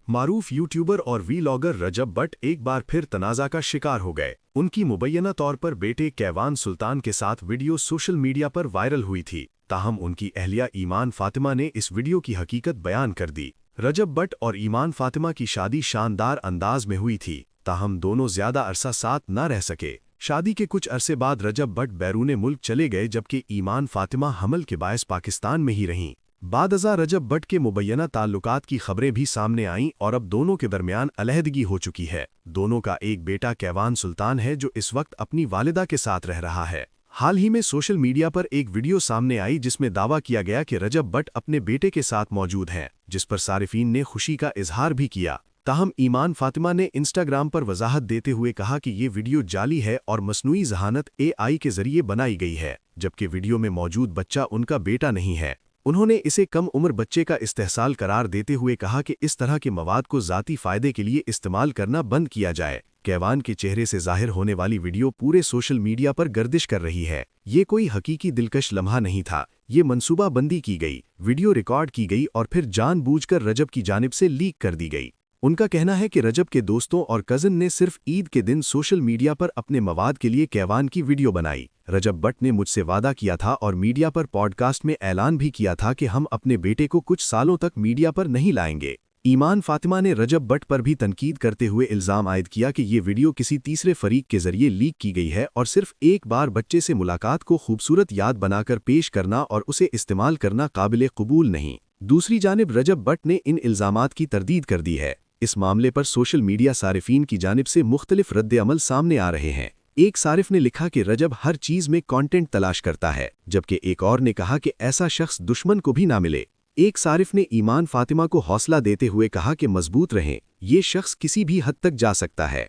मारूफ YouTuber और vlogger Recep but एक बार फिर तनाज़ा का शिकार हो गए। उनकी मुबैना तौर पर बेटे कैवान सुल्तान के साथ वीडियो सोशल मीडिया पर वायरल हुई थी। ताहम उनकी अहलिया ईमान फातिमा ने इस वीडियो की हकीकत बयान कर दी। रजब बट और ईमान फातिमा की शादी शानदार अंदाज में हुई थी, ताहम दोनों ज्यादा अरसा साथ न रह सके। शादी के कुछ अरसे बाद रजब बट बैरूने मुल्क चले गए, जबकि ईमान फातिमा हमल के बायस पाकिस्तान में ही रहीं। बादअज़ा रजब बट के मुबैना ताल्लुकात की खबरें भी सामने आईं और अब दोनों के दरमियान अलहदगी हो चुकी है। दोनों का एक बेटा कैवान सुल्तान है जो इस वक्त अपनी वालिदा के साथ रह रहा है। हाल ही में सोशल मीडिया पर एक वीडियो सामने आई जिसमें दावा किया गया कि रजब बट अपने बेटे के साथ मौजूद हैं, जिस पर सारिफीन ने खुशी का इजहार भी किया। ताहम ईमान फातिमा ने इंस्टाग्राम पर वजाहत देते हुए कहा कि ये वीडियो जाली है और मसनूई ज़हानत AI के जरिए बनाई गई है, जबकि वीडियो में मौजूद बच्चा उनका बेटा नहीं है। उन्होंने इसे कम उम्र बच्चे का इस्तेहसाल करार देते हुए कहा कि इस तरह के मवाद को ज़ाती फ़ायदे के लिए इस्तेमाल करना बंद किया जाए। कैवान के चेहरे से ज़ाहिर होने वाली वीडियो पूरे सोशल मीडिया पर गर्दिश कर रही है। ये कोई हकीकी दिलकश लम्हा नहीं था, ये मनसूबाबंदी की गई, वीडियो रिकॉर्ड की गई और फिर जानबूझकर रजब की जानिब से लीक कर दी गई। उनका कहना है कि रजब के दोस्तों और कज़न ने सिर्फ ईद के दिन सोशल मीडिया पर अपने मवाद के लिए कैवान की वीडियो बनाई। रजब बट ने मुझसे वादा किया था और मीडिया पर पॉडकास्ट में ऐलान भी किया था कि हम अपने बेटे को कुछ सालों तक मीडिया पर नहीं लाएंगे। ईमान फातिमा ने रजब बट पर भी तनकीद करते हुए इल्ज़ाम आयद किया कि ये वीडियो किसी तीसरे फरीक के जरिए लीक की गई है और सिर्फ एक बार बच्चे से मुलाकात को खूबसूरत याद बनाकर पेश करना और उसे इस्तेमाल करना काबिल कबूल नहीं। दूसरी जानिब रजब बट ने इन इल्ज़ामात की तरदीद कर दी है। इस मामले पर सोशल मीडिया सारिफीन की जानिब से मुख्तलिफ रद्द-ए-अमल सामने आ रहे हैं। एक सारिफ ने लिखा कि रजब हर चीज़ में कंटेंट तलाश करता है, जबकि एक और ने कहा कि ऐसा शख्स दुश्मन को भी ना मिले। एक सारिफ ने ईमान फातिमा को हौसला देते हुए कहा कि मजबूत रहें, ये शख्स किसी भी हद तक जा सकता है।